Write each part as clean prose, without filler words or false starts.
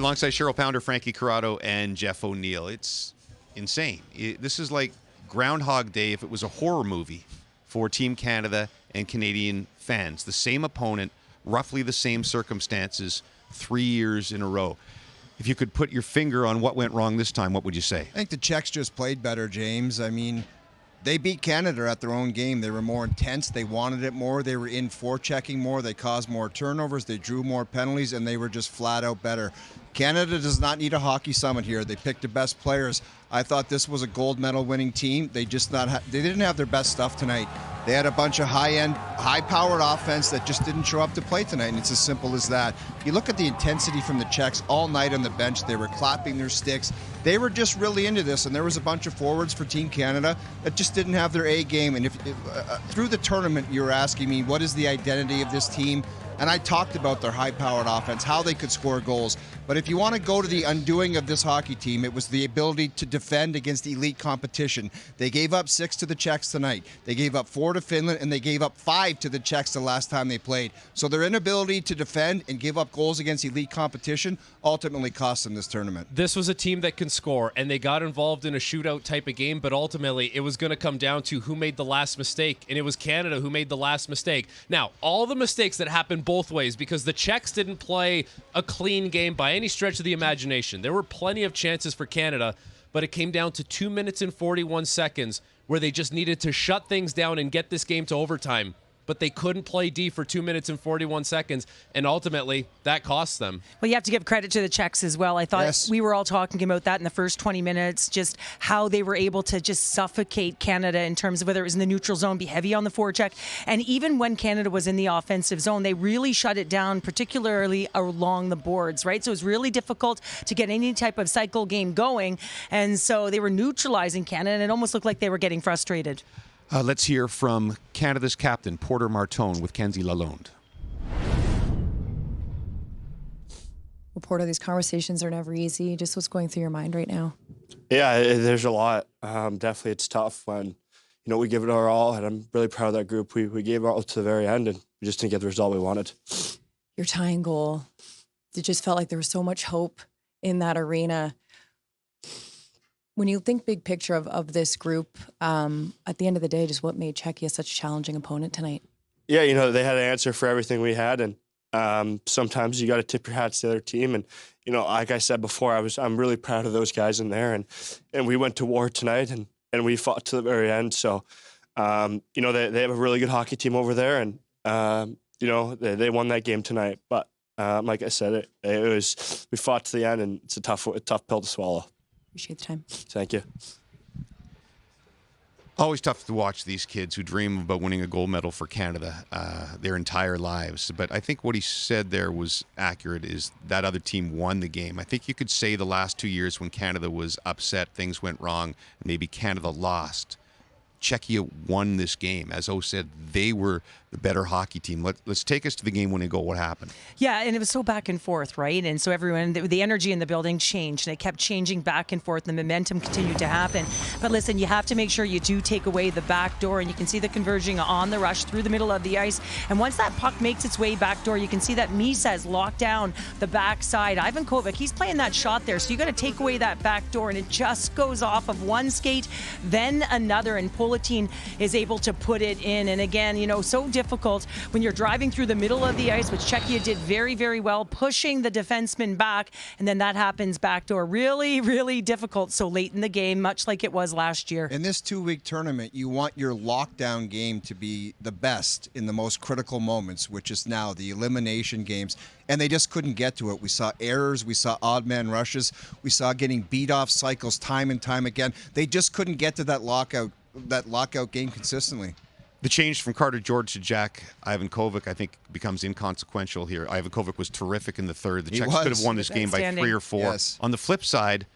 Alongside Cheryl Pounder, Frankie Corrado, and Jeff O'Neill. It's insane. This is like Groundhog Day if it was a horror movie for Team Canada and Canadian fans. The same opponent, roughly the same circumstances, 3 years in a row. If you could put your finger on what went wrong this time, what would you say? I think the Czechs just played better, James. I mean, they beat Canada at their own game. They were more intense. They wanted it more. They were in forechecking more. They caused more turnovers. They drew more penalties, and they were just flat out better. Canada does not need a hockey summit here. They picked the best players. I thought this was a gold medal winning team. They didn't have their best stuff tonight. They had a bunch of high-end, high-powered offense that just didn't show up to play tonight, and it's as simple as that. You look at the intensity from the Czechs all night on the bench. They were clapping their sticks. They were just really into this, and there was a bunch of forwards for Team Canada that just didn't have their A game. And if through the tournament, you were asking me, what is the identity of this team? And I talked about their high-powered offense, how they could score goals. But if you want to go to the undoing of this hockey team, it was the ability to defend against elite competition. They gave up 6 to the Czechs tonight. They gave up 4 to Finland, and they gave up 5 to the Czechs the last time they played. So their inability to defend and give up goals against elite competition ultimately cost them this tournament. This was a team that can score, and they got involved in a shootout type of game, but ultimately it was going to come down to who made the last mistake, and it was Canada who made the last mistake. Now, all the mistakes that happened both ways, because the Czechs didn't play a clean game by any stretch of the imagination. There were plenty of chances for Canada, but it came down to 2 minutes and 41 seconds where they just needed to shut things down and get this game to overtime. But they couldn't play D for 2 minutes and 41 seconds, and ultimately that cost them. Well, you have to give credit to the Czechs as well. I thought we were all talking about that in the first 20 minutes, just how they were able to just suffocate Canada in terms of whether it was in the neutral zone, be heavy on the forecheck. And even when Canada was in the offensive zone, they really shut it down, particularly along the boards, right? So it was really difficult to get any type of cycle game going. And so they were neutralizing Canada, and it almost looked like they were getting frustrated. Let's hear from Canada's captain, Porter Martone, with Kenzie Lalonde. Well, Porter, these conversations are never easy. Just what's going through your mind right now? Yeah, there's a lot. Definitely it's tough when, we give it our all, and I'm really proud of that group. We gave it all to the very end, and we just didn't get the result we wanted. Your tying goal, it just felt like there was so much hope in that arena. When you think big picture of this group, at the end of the day, just what made Czechia such a challenging opponent tonight? Yeah, they had an answer for everything we had, and sometimes you got to tip your hat to the other team. And like I said before, I'm really proud of those guys in there, and we went to war tonight, and we fought to the very end. So, they have a really good hockey team over there, and they won that game tonight. But like I said, we fought to the end, and it's a tough pill to swallow. Appreciate the time. Thank you. Always tough to watch these kids who dream about winning a gold medal for Canada their entire lives. But I think what he said there was accurate, is that other team won the game. I think you could say the last 2 years when Canada was upset, things went wrong, maybe Canada lost. Czechia won this game. As O said, they were the better hockey team. Let's take us to the game-winning goal. What happened? Yeah, and it was so back and forth, right? And so everyone, the energy in the building changed, and it kept changing back and forth. The momentum continued to happen. But listen, you have to make sure you do take away the back door, and you can see the converging on the rush through the middle of the ice. And once that puck makes its way back door, you can see that Misa has locked down the backside. Ivan Kovac, he's playing that shot there, so you got to take away that back door, and it just goes off of one skate, then another, and Poletin is able to put it in. And again, so difficult when you're driving through the middle of the ice, which Czechia did very, very well, pushing the defenseman back, and then that happens backdoor. Really, really difficult so late in the game, much like it was last year. In this 2-week tournament, you want your lockdown game to be the best in the most critical moments, which is now the elimination games, and they just couldn't get to it. We saw errors, we saw odd man rushes, we saw getting beat off cycles time and time again. They just couldn't get to that lockout game consistently. The change from Carter George to Jack Ivan Kovac, I think, becomes inconsequential here. Ivan Kovac was terrific in the third. The Czechs could have won this game by 3 or 4. Yes. On the flip side,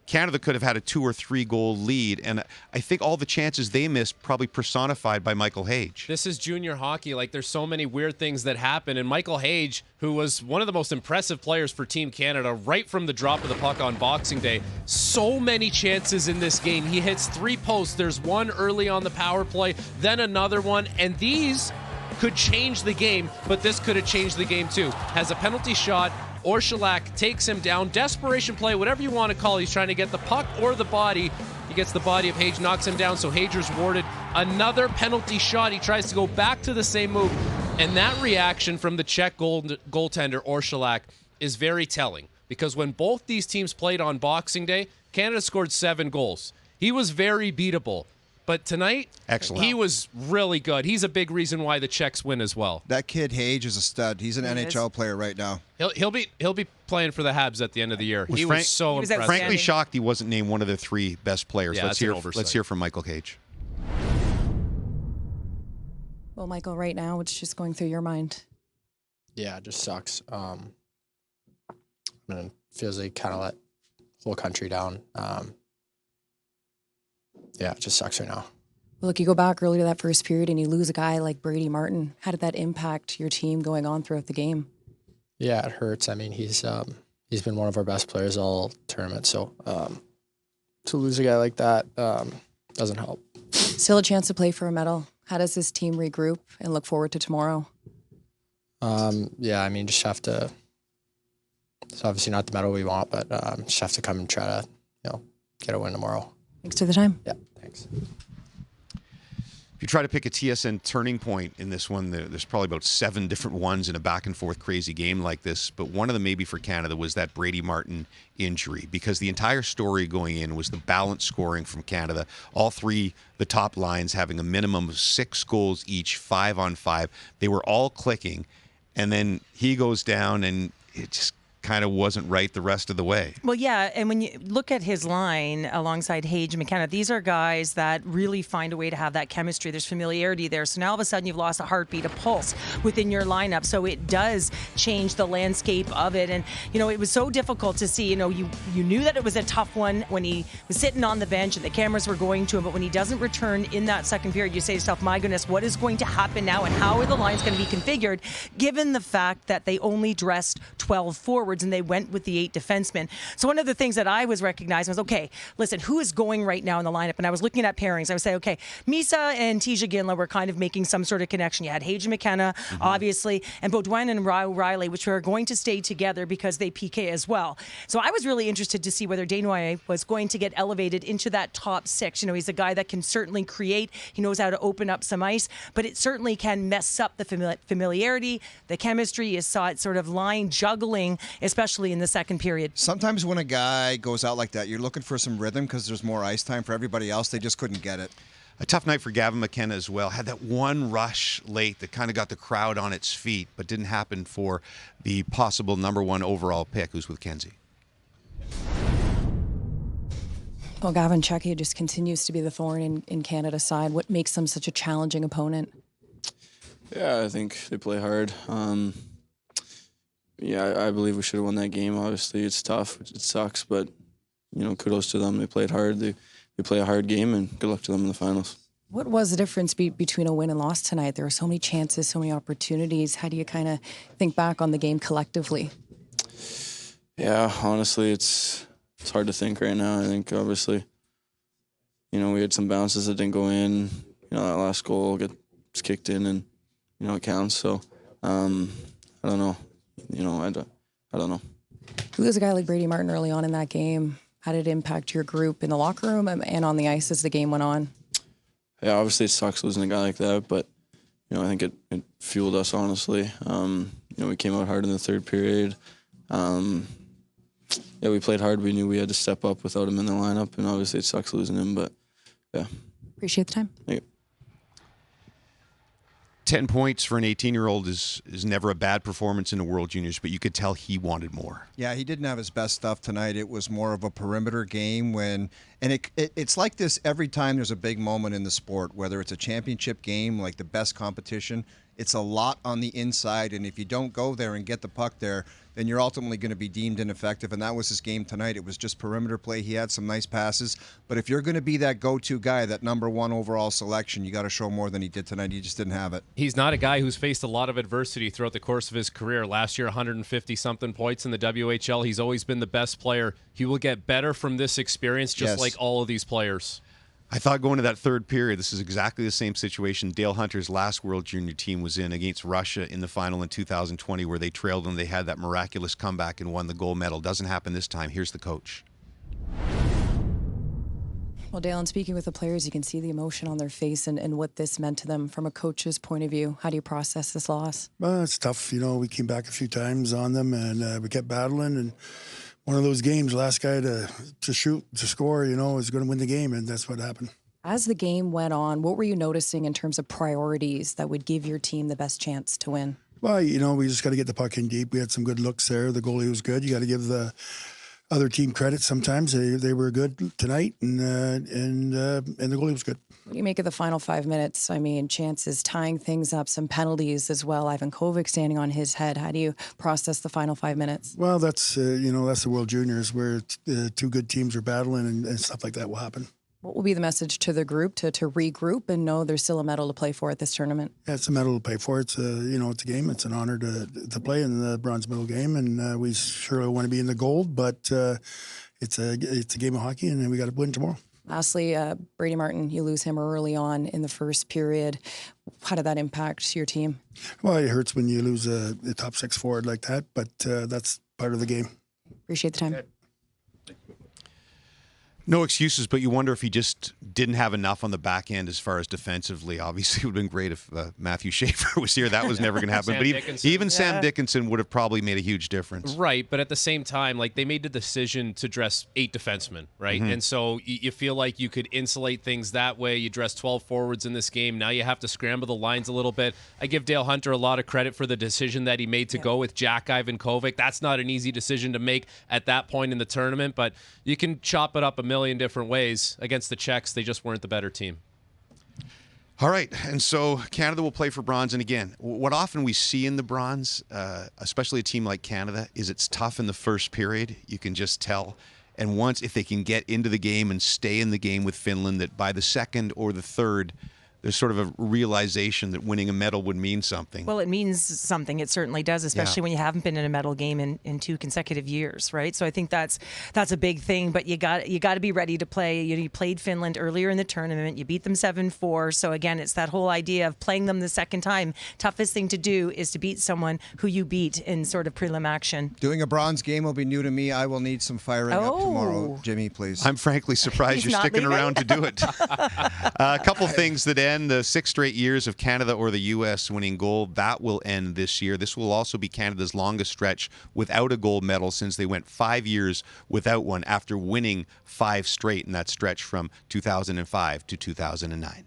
Canada could have had a 2 or 3 goal lead, and I think all the chances they missed probably personified by Michael Hage. This is junior hockey. There's so many weird things that happen, and Michael Hage, who was one of the most impressive players for Team Canada right from the drop of the puck on Boxing Day, so many chances in this game. He hits 3 posts. There's one early on the power play, then another one, and these could change the game, but this could have changed the game too. Has a penalty shot, Orszalak takes him down. Desperation play, whatever you want to call it. He's trying to get the puck or the body. He gets the body of Hage, knocks him down, so Hager's warded. Another penalty shot. He tries to go back to the same move. And that reaction from the Czech goaltender, Orszalak, is very telling. Because when both these teams played on Boxing Day, Canada scored 7 goals. He was very beatable. But tonight, excellent. He was really good. He's a big reason why the Czechs win as well. That kid Hage is a stud. He's an NHL player right now. He'll be playing for the Habs at the end of the year. He was so impressive. Frankly shocked he wasn't named one of the 3 best players. Yeah, Let's hear from Michael Hage. Well, Michael, right now, what's just going through your mind? Yeah, it just sucks. I mean, it feels like kind of let the whole country down. Yeah, it just sucks right now. Well, look, you go back earlier to that first period and you lose a guy like Brady Martin. How did that impact your team going on throughout the game? Yeah, it hurts. I mean, he's been one of our best players all tournament. So to lose a guy like that doesn't help. Still a chance to play for a medal. How does this team regroup and look forward to tomorrow? Yeah, I mean, just have to. It's obviously not the medal we want, but just have to come and try to, get a win tomorrow. Thanks for the time. Yeah, thanks. If you try to pick a TSN turning point in this one, there's probably about 7 different ones in a back-and-forth crazy game like this. But one of them, maybe for Canada, was that Brady Martin injury, because the entire story going in was the balanced scoring from Canada. All 3, the top lines, having a minimum of 6 goals each, 5-on-5. They were all clicking, and then he goes down, and it just kind of wasn't right the rest of the way. Well, yeah, and when you look at his line alongside Hage and McKenna, these are guys that really find a way to have that chemistry. There's familiarity there. So now all of a sudden you've lost a heartbeat, a pulse within your lineup. So it does change the landscape of it. And, it was so difficult to see. You knew that it was a tough one when he was sitting on the bench and the cameras were going to him. But when he doesn't return in that second period, you say to yourself, my goodness, what is going to happen now? And how are the lines going to be configured, given the fact that they only dressed 12 forwards and they went with the 8 defensemen. So one of the things that I was recognizing was, okay, listen, who is going right now in the lineup? And I was looking at pairings. I would say, okay, Misa and Tisha Ginla were kind of making some sort of connection. You had Hage and McKenna, obviously, and Beaudoin and Riley, which were going to stay together because they PK as well. So I was really interested to see whether Desnoyers was going to get elevated into that top 6. He's a guy that can certainly create. He knows how to open up some ice, but it certainly can mess up the familiarity, the chemistry. You saw it sort of line juggling, especially in the second period. Sometimes when a guy goes out like that, you're looking for some rhythm because there's more ice time for everybody else. They just couldn't get it. A tough night for Gavin McKenna as well. Had that one rush late that kind of got the crowd on its feet, but didn't happen for the possible number 1 overall pick, who's with Kenzie. Well, Gavin, Czechia just continues to be the thorn in Canada's side. What makes them such a challenging opponent? Yeah, I think they play hard. I believe we should have won that game. Obviously, it's tough. It sucks, but, kudos to them. They played hard. They play a hard game, and good luck to them in the finals. What was the difference between a win and loss tonight? There were so many chances, so many opportunities. How do you kind of think back on the game collectively? Yeah, honestly, it's hard to think right now. I think, obviously, we had some bounces that didn't go in. That last goal gets kicked in, and, it counts. So, I don't know. I don't know. You lose a guy like Brady Martin early on in that game. How did it impact your group in the locker room and on the ice as the game went on? Yeah, obviously it sucks losing a guy like that, but I think it fueled us, honestly. We came out hard in the third period. We played hard. We knew we had to step up without him in the lineup, and obviously it sucks losing him, but yeah. Appreciate the time. Thank you. 10 points for an 18-year-old is never a bad performance in the World Juniors, but you could tell he wanted more. Yeah, he didn't have his best stuff tonight. It was more of a perimeter game it's like this every time there's a big moment in the sport, whether it's a championship game, like the best competition, it's a lot on the inside, and if you don't go there and get the puck there, then you're ultimately going to be deemed ineffective, and that was his game tonight. It was just perimeter play. He had some nice passes, but if you're going to be that go-to guy, that number 1 overall selection, you got to show more than he did tonight. He just didn't have it. He's not a guy who's faced a lot of adversity throughout the course of his career. Last year, 150-something points in the WHL. He's always been the best player. He will get better from this experience, just like all of these players. I thought going to that third period, this is exactly the same situation Dale Hunter's last World Junior team was in against Russia in the final in 2020, where they trailed and they had that miraculous comeback and won the gold medal. Doesn't happen this time. Here's the coach. Well, Dale, in speaking with the players, you can see the emotion on their face and what this meant to them from a coach's point of view. How do you process this loss? Well, it's tough. We came back a few times on them, and we kept battling. And one of those games, last guy to shoot, to score, is going to win the game, and that's what happened. As the game went on, what were you noticing in terms of priorities that would give your team the best chance to win? Well, we just got to get the puck in deep. We had some good looks there. The goalie was good. You got to give the other team credit sometimes. They were good tonight, and the goalie was good. What do you make of the final 5 minutes? I mean, chances tying things up, some penalties as well. Ivan Kovic standing on his head. How do you process the final 5 minutes? Well, that's that's the World Juniors where two good teams are battling and stuff like that will happen. What will be the message to the group to regroup and know there's still a medal to play for at this tournament? Yeah, it's a medal to play for. It's it's a game. It's an honor to play in the bronze medal game, and we surely want to be in the gold. But it's a game of hockey, and we got to win tomorrow. Lastly, Brady Martin, you lose him early on in the first period. How did that impact your team? Well, it hurts when you lose a top six forward like that, but that's part of the game. Appreciate the time. No excuses, but you wonder if he just didn't have enough on the back end as far as defensively. Obviously, it would have been great if Matthew Schaefer was here. That was never going to happen. But even Sam Dickinson would have probably made a huge difference. Right, but at the same time, they made the decision to dress 8 defensemen, right? Mm-hmm. And so you feel like you could insulate things that way. You dress 12 forwards in this game. Now you have to scramble the lines a little bit. I give Dale Hunter a lot of credit for the decision that he made to go with Jack Ivan Kovic. That's not an easy decision to make at that point in the tournament, but you can chop it up a million different ways. Against the Czechs, they just weren't the better team. All right, and so Canada will play for bronze. And again, what often we see in the bronze, especially a team like Canada, is it's tough in the first period. You can just tell. And once, if they can get into the game and stay in the game with Finland, that by the second or the third, there's sort of a realization that winning a medal would mean something. Well, it means something. It certainly does, especially when you haven't been in a medal game in 2 consecutive years, right? So I think that's a big thing. But you got to be ready to play. You played Finland earlier in the tournament. You beat them 7-4. So again, it's that whole idea of playing them the second time. Toughest thing to do is to beat someone who you beat in sort of prelim action. Doing a bronze game will be new to me. I will need some firing up tomorrow, Jimmy, please. I'm frankly surprised you're sticking around to do it. A couple things that end. The 6 straight years of Canada or the U.S. winning gold, that will end this year. This will also be Canada's longest stretch without a gold medal since they went 5 years without one after winning 5 straight in that stretch from 2005 to 2009.